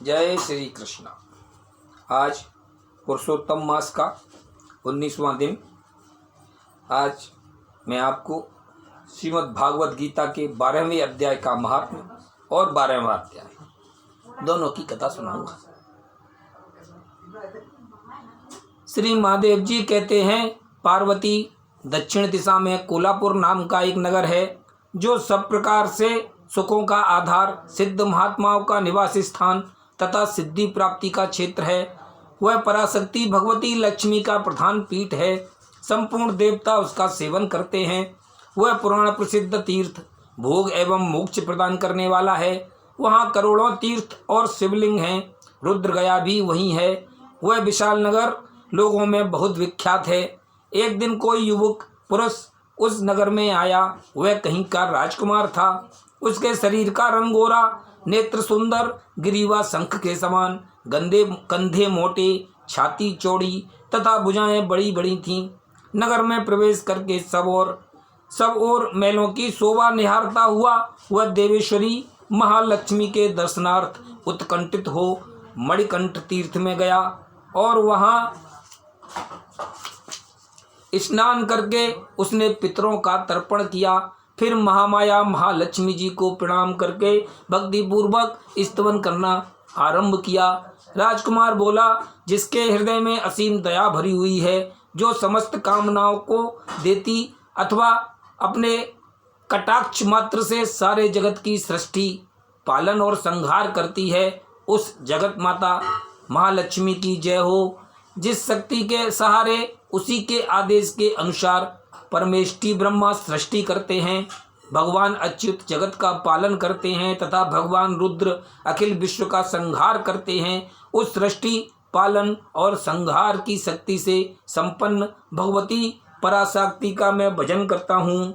जय श्री कृष्ण। आज पुरुषोत्तम मास का 19वां दिन। आज मैं आपको श्रीमद् भागवत गीता के 12वें अध्याय का महात्म्य और 12वां अध्याय दोनों की कथा सुनाऊंगा। श्री महादेव जी कहते हैं, पार्वती दक्षिण दिशा में कोल्हापुर नाम का एक नगर है, जो सब प्रकार से सुखों का आधार, सिद्ध महात्माओं का निवास स्थान तथा सिद्धि प्राप्ति का क्षेत्र है। वह पराशक्ति भगवती लक्ष्मी का प्रधान पीठ है। संपूर्ण देवता उसका सेवन करते हैं। वह पुराण प्रसिद्ध तीर्थ, भोग एवं मोक्ष प्रदान करने वाला है। वहाँ करोड़ों तीर्थ और शिवलिंग हैं। रुद्रगया भी वहीं है। वह विशाल नगर लोगों में बहुत विख्यात है। एक दिन कोई युवक पुरुष उस नगर में आया। वह कहीं का राजकुमार था। उसके शरीर का रंग गोरा, नेत्र सुंदर, ग्रीवा शंख के समान, कंधे मोटे, छाती चौड़ी तथा भुजाएं बड़ी बड़ी थीं। नगर में प्रवेश करके सब ओर महलों की शोभा निहारता हुआ वह देवेश्वरी महालक्ष्मी के दर्शनार्थ उत्कंठित हो मणिकंठ तीर्थ में गया और वहां स्नान करके उसने पितरों का तर्पण किया। फिर महामाया महालक्ष्मी जी को प्रणाम करके भक्ति पूर्वक स्तवन करना आरंभ किया। राजकुमार बोला, जिसके हृदय में असीम दया भरी हुई है, जो समस्त कामनाओं को देती अथवा अपने कटाक्ष मात्र से सारे जगत की सृष्टि, पालन और संहार करती है, उस जगत माता महालक्ष्मी की जय हो। जिस शक्ति के सहारे उसी के आदेश के अनुसार परमेष्टि ब्रह्मा सृष्टि करते हैं, भगवान अच्युत जगत का पालन करते हैं तथा भगवान रुद्र अखिल विश्व का संहार करते हैं, उस सृष्टि, पालन और संहार की शक्ति से संपन्न भगवती पराशक्ति का मैं भजन करता हूँ।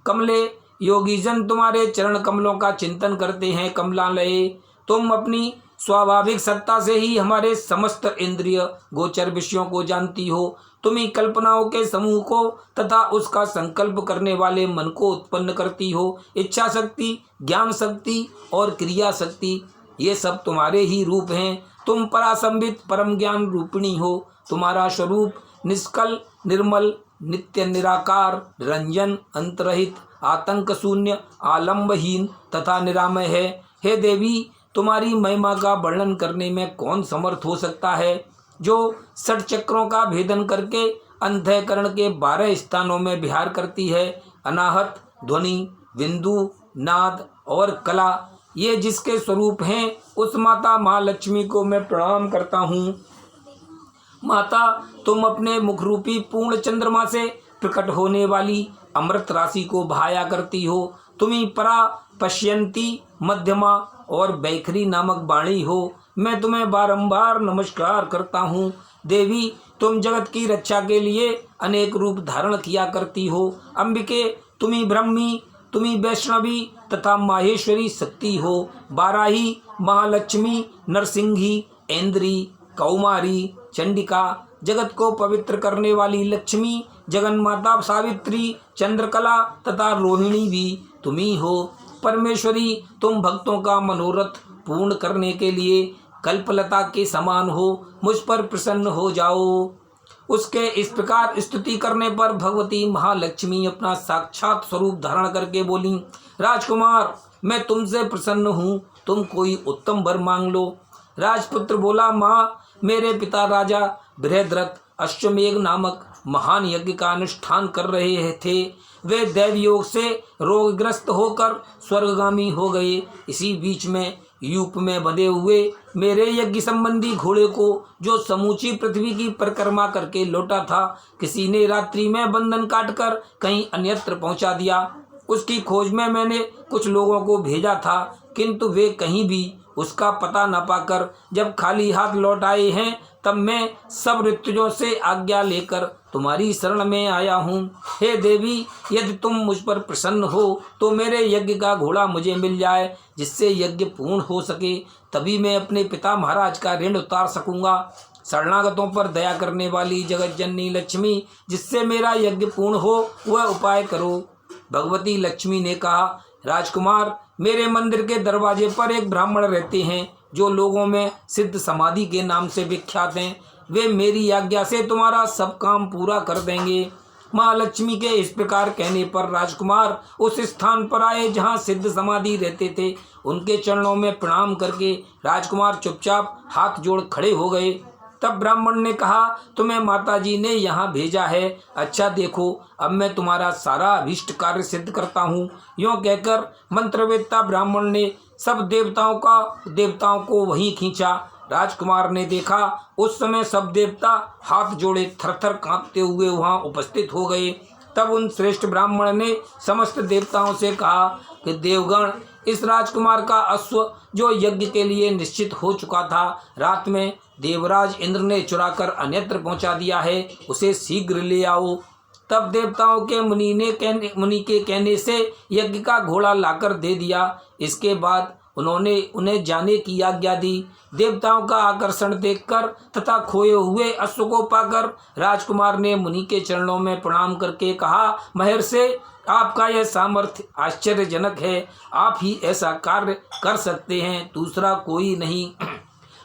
कमले योगीजन तुम्हारे चरण कमलों का चिंतन करते हैं। कमलालये, तुम अपनी स्वाभाविक सत्ता से ही हमारे समस्त इंद्रिय गोचर विषयों को जानती हो। तुम ही कल्पनाओं के समूह को तथा उसका संकल्प करने वाले मन को उत्पन्न करती हो। इच्छा शक्ति, ज्ञान शक्ति और क्रिया शक्ति, ये सब तुम्हारे ही रूप हैं। तुम परासंबित परम ज्ञान रूपिणी हो। तुम्हारा स्वरूप निष्कल, निर्मल, नित्य निराकार, रंजन, अंतरहित, आतंक शून्य, आलंबहीन तथा निरामय है। हे देवी, तुम्हारी महिमा का वर्णन करने में कौन समर्थ हो सकता है, जो षट चक्रों का भेदन करके अंतःकरण के 12 स्थानों में विहार करती है। अनाहत, ध्वनि, बिंदु, नाद और कला, ये जिसके स्वरूप हैं, उस माता महालक्ष्मी को मैं प्रणाम करता हूँ। माता, तुम अपने मुखरूपी पूर्ण चंद्रमा से प्रकट होने वाली अमृत राशि को भाया करती हो। तुम्ही परा, पश्यंती, मध्यमा और बैखरी नामक वाणी हो। मैं तुम्हें बारंबार नमस्कार करता हूँ। देवी, तुम जगत की रक्षा के लिए अनेक रूप धारण किया करती हो। अंबिके, तुम्ही ब्रह्मी, तुम्ही वैष्णवी तथा माहेश्वरी शक्ति हो। बाराही, महालक्ष्मी, नरसिंही, ऐन्द्री, कौमारी, चंडिका, जगत को पवित्र करने वाली लक्ष्मी, जगन्माता सावित्री, चंद्रकला तथा रोहिणी भी तुम्ही हो। परमेश्वरी, तुम भक्तों का मनोरथ पूर्ण करने के लिए कल्पलता के समान हो। मुझ पर प्रसन्न हो जाओ। उसके इस प्रकार स्तुति करने पर भगवती महालक्ष्मी अपना साक्षात स्वरूप धारण करके बोली, राजकुमार, मैं तुमसे प्रसन्न हूँ। तुम कोई उत्तम वर मांग लो। राजपुत्र बोला, माँ, मेरे पिता राजा बृहद्रथ अश्वमेघ नामक महान यज्ञ का अनुष्ठान कर रहे थे। वे दैव योग से रोगग्रस्त होकर स्वर्गगामी हो गए। इसी बीच में यूप में बंधे हुए मेरे यज्ञ संबंधी घोड़े को, जो समूची पृथ्वी की परिक्रमा करके लौटा था, किसी ने रात्रि में बंधन काटकर कहीं अन्यत्र पहुंचा दिया। उसकी खोज में मैंने कुछ लोगों को भेजा था, किंतु वे कहीं भी उसका पता न पाकर जब खाली हाथ लौट आए हैं, तब मैं सब ऋतुजों से आज्ञा लेकर तुम्हारी शरण में आया हूँ। हे देवी, यदि तुम मुझ पर प्रसन्न हो तो मेरे यज्ञ का घोड़ा मुझे मिल जाए, जिससे यज्ञ पूर्ण हो सके। तभी मैं अपने पिता महाराज का ऋण उतार सकूँगा। शरणागतों पर दया करने वाली जगत जननी लक्ष्मी, जिससे मेरा यज्ञ पूर्ण हो, वह उपाय करो। भगवती लक्ष्मी ने कहा, राजकुमार, मेरे मंदिर के दरवाजे पर एक ब्राह्मण रहते हैं। जो लोगों में सिद्ध समाधि के नाम से विख्यात हैं, वे मेरी आज्ञा से तुम्हारा सब काम पूरा कर देंगे। महालक्ष्मी के इस प्रकार कहने पर राजकुमार उस स्थान पर आए जहाँ सिद्ध समाधि रहते थे। उनके चरणों में प्रणाम करके राजकुमार चुपचाप हाथ जोड़ खड़े हो गए। तब ब्राह्मण ने कहा, तुम्हें माताजी ने यहाँ भेजा है। अच्छा देखो, अब मैं तुम्हारा सारा अभीष्ट कार्य सिद्ध करता हूँ। यूँ कहकर मंत्रवेत्ता ब्राह्मण ने सब देवताओं को वहीं खींचा। राजकुमार ने देखा उस समय सब देवता हाथ जोड़े थरथर कांपते हुए वहां उपस्थित हो गए। तब उन श्रेष्ठ ब्राह्मण ने समस्त देवताओं से कहा कि देवगण, इस राजकुमार का अश्व जो यज्ञ के लिए निश्चित हो चुका था, रात में देवराज इंद्र ने चुराकर अन्यत्र पहुंचा दिया है, उसे शीघ्र ले आओ। तब देवताओं के मुनि के कहने से यज्ञ का घोड़ा लाकर दे दिया। इसके बाद उन्होंने उन्हें जाने की आज्ञा दी। देवताओं का आकर्षण देखकर तथा खोए हुए अश्व को पाकर राजकुमार ने मुनि के चरणों में प्रणाम करके कहा, महर्षि, आपका यह सामर्थ्य आश्चर्यजनक है। आप ही ऐसा कार्य कर सकते हैं, दूसरा कोई नहीं।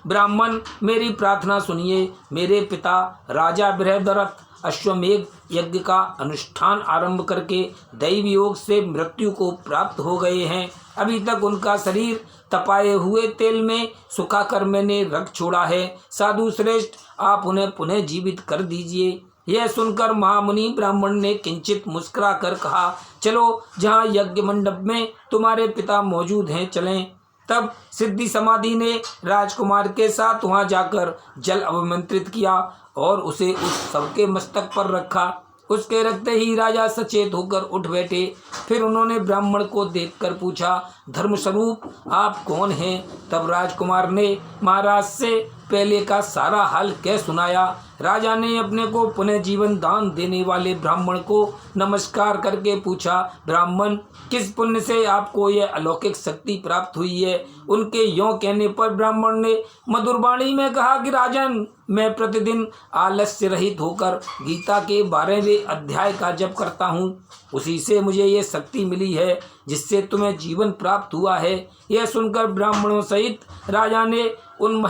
ब्राह्मण, मेरी प्रार्थना सुनिए। मेरे पिता राजा बृहदरथ अश्वमेघ यज्ञ का अनुष्ठान आरंभ करके दैव योग से मृत्यु को प्राप्त हो गए हैं। अभी तक उनका शरीर तपाए हुए तेल में सुखाकर मैंने रख छोड़ा है। साधु श्रेष्ठ, आप उन्हें पुनः जीवित कर दीजिए। यह सुनकर महामुनि ब्राह्मण ने किंचित मुस्कुरा कर कहा, चलो, जहाँ यज्ञ मंडप में तुम्हारे पिता मौजूद हैं, चलें। तब सिद्धि समाधि ने राजकुमार के साथ वहां जाकर जल अभिमंत्रित किया और उसे उस सबके मस्तक पर रखा। उसके रखते ही राजा सचेत होकर उठ बैठे। फिर उन्होंने ब्राह्मण को देखकर पूछा, धर्मस्वरूप, आप कौन हैं? तब राजकुमार ने महाराज से पहले का सारा हाल कह सुनाया। राजा ने अपने को पुनः जीवन दान देने वाले ब्राह्मण को नमस्कार करके पूछा, ब्राह्मण, किस पुण्य से आपको यह अलौकिक शक्ति प्राप्त हुई है? उनके यों कहने पर ब्राह्मण ने मधुर वाणी में कहा कि राजन, मैं प्रतिदिन आलस्य रहित होकर गीता के 12वें अध्याय का जप करता हूँ। उसी से मुझे ये शक्ति मिली है जिससे तुम्हें जीवन प्राप्त हुआ है। यह सुनकर ब्राह्मणों सहित राजा ने उन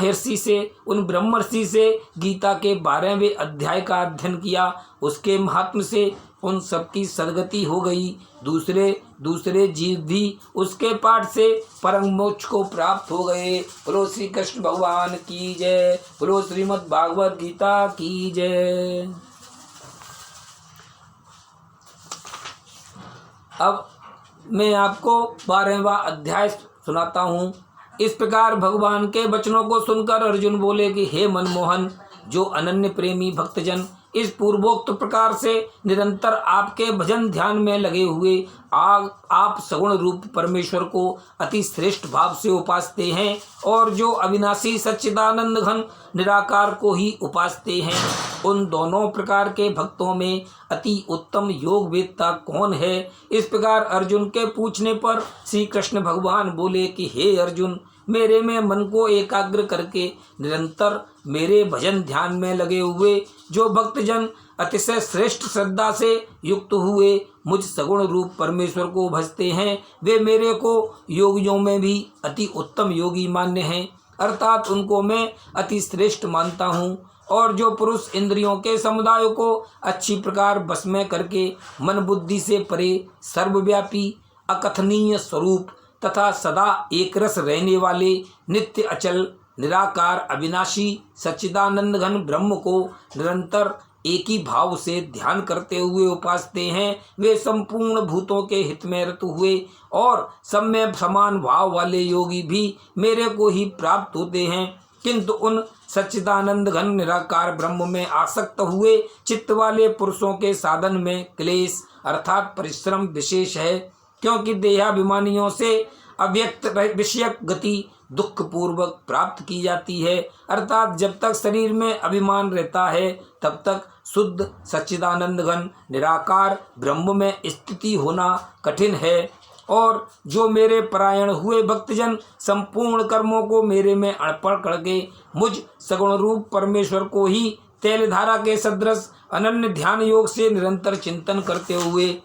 ब्रह्मर्षि से गीता के 12वें अध्याय का अध्ययन किया। उसके महात्म्य से उन सबकी सद्गति हो गई। दूसरे जीव भी उसके पाठ से परम मोक्ष को प्राप्त हो गए। बोलो श्री कृष्ण भगवान की जय। बोलो श्रीमद् भागवत गीता की जय। अब मैं आपको 12वां अध्याय सुनाता हूँ। इस प्रकार भगवान के वचनों को सुनकर अर्जुन बोले कि हे मनमोहन, जो अनन्य प्रेमी भक्तजन इस पूर्वोक्त प्रकार से निरंतर आपके भजन ध्यान में लगे हुए आप सगुण रूप परमेश्वर को अति श्रेष्ठ भाव से उपासते हैं और जो अविनाशी सच्चिदानंद घन निराकार को ही उपासते हैं, उन दोनों प्रकार के भक्तों में अति उत्तम योग वेदता कौन है? इस प्रकार अर्जुन के पूछने पर श्री कृष्ण भगवान बोले कि हे अर्जुन, मेरे में मन को एकाग्र करके निरंतर मेरे भजन ध्यान में लगे हुए जो भक्तजन अतिशय श्रेष्ठ श्रद्धा से युक्त हुए मुझ सगुण रूप परमेश्वर को भजते हैं, वे मेरे को योगियों में भी अति उत्तम योगी मान्य हैं, अर्थात उनको मैं अति श्रेष्ठ मानता हूँ। और जो पुरुष इंद्रियों के समुदाय को अच्छी प्रकार बस में करके मन बुद्धि से परे सर्वव्यापी अकथनीय स्वरूप तथा सदा एक रस रहने वाले नित्य अचल निराकार अविनाशी सच्चिदानंद घन ब्रह्म को निरंतर एक ही भाव से ध्यान करते हुए उपासते हैं, वे संपूर्ण भूतों के हित में रत हुए और सब में समान भाव वाले योगी भी मेरे को ही प्राप्त होते हैं। किंतु उन सच्चिदानंद घन निराकार ब्रह्म में आसक्त हुए चित्त वाले पुरुषों के साधन में क्लेश अर्थात परिश्रम विशेष है, क्योंकि देहाभिमानियों से अव्यक्त विषयक गति दुख पूर्वक प्राप्त की जाती है, अर्थात जब तक शरीर में अभिमान रहता है तब तक शुद्ध सच्चिदानंद घन निराकार ब्रह्म में स्थिति होना कठिन है। और जो मेरे परायण हुए भक्तजन संपूर्ण कर्मों को मेरे में अर्पण करके मुझ सगुण रूप परमेश्वर को ही तैलधारा के सदृश अनन्य ध्यान योग से निरंतर चिंतन करते हुए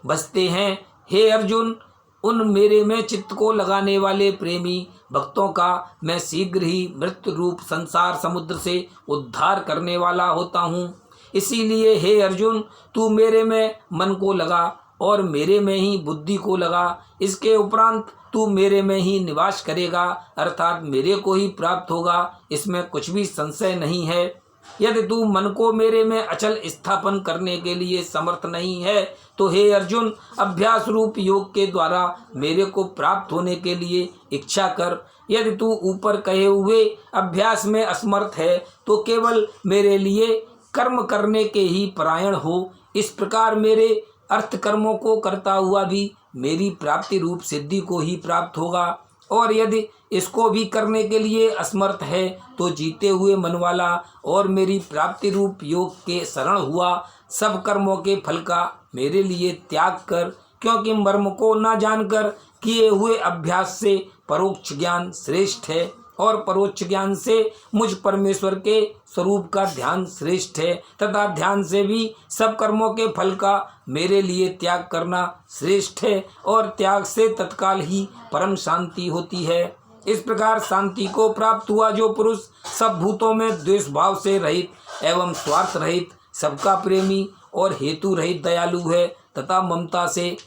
बसते हैं। हे अर्जुन, उन मेरे में चित्त को लगाने वाले प्रेमी भक्तों का मैं शीघ्र ही मृत्यु रूप संसार समुद्र से उद्धार करने वाला होता हूँ। इसीलिए हे अर्जुन, तू मेरे में मन को लगा और मेरे में ही बुद्धि को लगा। इसके उपरांत तू मेरे में ही निवास करेगा, अर्थात मेरे को ही प्राप्त होगा, इसमें कुछ भी संशय नहीं है। यदि तू मन को मेरे में अचल स्थापन करने के लिए समर्थ नहीं है तो हे अर्जुन, अभ्यास रूप योग के द्वारा मेरे को प्राप्त होने के लिए इच्छा कर। यदि तू ऊपर कहे हुए अभ्यास में असमर्थ है तो केवल मेरे लिए कर्म करने के ही परायण हो। इस प्रकार मेरे अर्थ कर्मों को करता हुआ भी मेरी प्राप्ति रूप सिद्धि को ही प्राप्त होगा। और यदि इसको भी करने के लिए असमर्थ है तो जीते हुए मन वाला और मेरी प्राप्ति रूप योग के शरण हुआ सब कर्मों के फल का मेरे लिए त्याग कर, क्योंकि मर्म को न जानकर किए हुए अभ्यास से परोक्ष ज्ञान श्रेष्ठ है और परोक्ष ज्ञान से मुझ परमेश्वर के स्वरूप का ध्यान श्रेष्ठ है, तथा ध्यान से भी सब कर्मों के फल का मेरे लिए त्याग करना श्रेष्ठ है और त्याग से तत्काल ही परम शांति होती है। इस प्रकार शांति को प्राप्त हुआ जो पुरुष सब भूतों में द्वेष भाव से रहित एवं स्वार्थ रहित, सबका प्रेमी और हेतु रहित दयालु है, तथा ममता से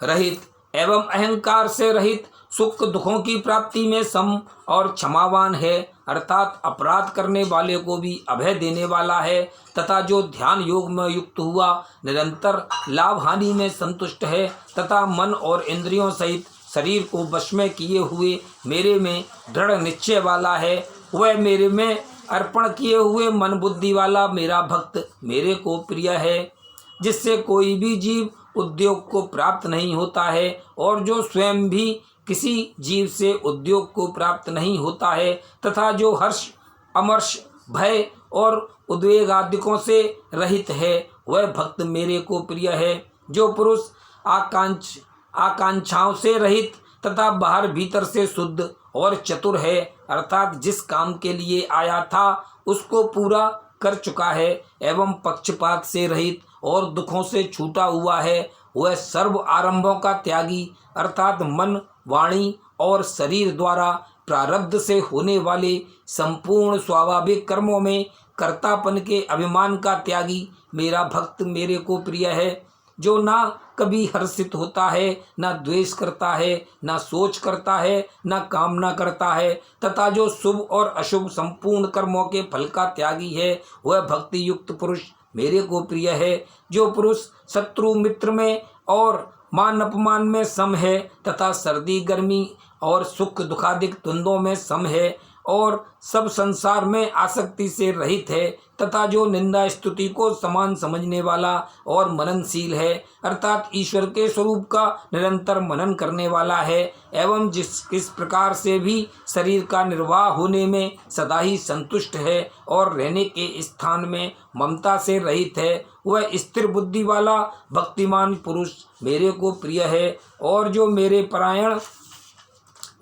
रहित एवं अहंकार से रहित, सुख दुखों की प्राप्ति में सम और क्षमावान है, अर्थात अपराध करने वाले को भी अभय देने वाला है, तथा जो ध्यान योग में युक्त हुआ निरंतर लाभ हानि में संतुष्ट है, तथा मन और इंद्रियों सहित शरीर को वश में किए हुए मेरे में दृढ़ निश्चय वाला है। वह मेरे में अर्पण किए हुए मन बुद्धि वाला मेरा भक्त मेरे को प्रिय है, जिससे कोई भी जीव उद्योग को प्राप्त नहीं होता है और जो स्वयं भी किसी जीव से उद्योग को प्राप्त नहीं होता है, तथा जो हर्ष अमर्ष भय और उद्वेग आदिकों से रहित है, वह भक्त मेरे को प्रिय है। जो पुरुष आकांक्षाओं से रहित तथा बाहर भीतर से शुद्ध और चतुर है, अर्थात जिस काम के लिए आया था उसको पूरा कर चुका है एवं पक्षपात से रहित और दुखों से छूटा हुआ है, वह सर्व आरंभों का त्यागी, अर्थात मन वाणी और शरीर द्वारा प्रारब्ध से होने वाले संपूर्ण स्वाभाविक कर्मों में कर्तापन के अभिमान का त्यागी मेरा भक्त मेरे को प्रिय है। जो ना कभी हर्षित होता है, ना द्वेष करता है, ना सोच करता है, ना कामना करता है, तथा जो शुभ और अशुभ संपूर्ण कर्मों के फल का त्यागी है, वह भक्ति युक्त पुरुष मेरे को प्रिय है। जो पुरुष शत्रु मित्र में और मान अपमान में सम है, तथा सर्दी गर्मी और सुख दुखादिक द्वंद्वों में सम है और सब संसार में आसक्ति से रहित है, तथा जो निंदा स्तुति को समान समझने वाला और मननशील है, अर्थात ईश्वर के स्वरूप का निरंतर मनन करने वाला है, एवं किस प्रकार से भी शरीर का निर्वाह होने में सदा ही संतुष्ट है और रहने के स्थान में ममता से रहित है, वह स्थिर बुद्धि वाला भक्तिमान पुरुष मेरे को प्रिय है। और जो मेरे परायण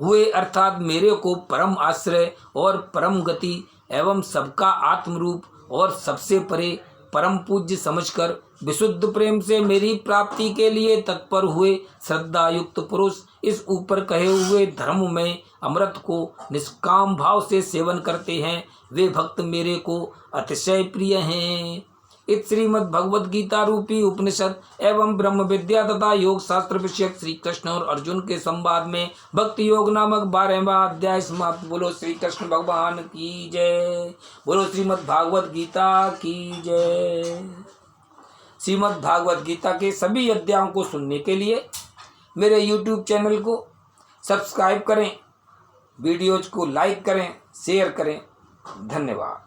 हुए, अर्थात मेरे को परम आश्रय और परम गति एवं सबका आत्मरूप और सबसे परे परम पूज्य समझकर विशुद्ध प्रेम से मेरी प्राप्ति के लिए तत्पर हुए श्रद्धा युक्त पुरुष इस ऊपर कहे हुए धर्म में अमृत को निष्काम भाव से सेवन करते हैं, वे भक्त मेरे को अतिशय प्रिय हैं। इस श्रीमद् भगवद गीता रूपी उपनिषद एवं ब्रह्म विद्या तथा योग शास्त्र विषयक श्री कृष्ण और अर्जुन के संवाद में भक्ति योग नामक 12वां अध्याय समाप्त। बोलो श्री कृष्ण भगवान की जय। बोलो श्रीमद् भागवत गीता की जय। श्रीमद् भागवत गीता के सभी अध्यायों को सुनने के लिए मेरे YouTube चैनल को सब्सक्राइब करें, वीडियोज को लाइक करें, शेयर करें। धन्यवाद।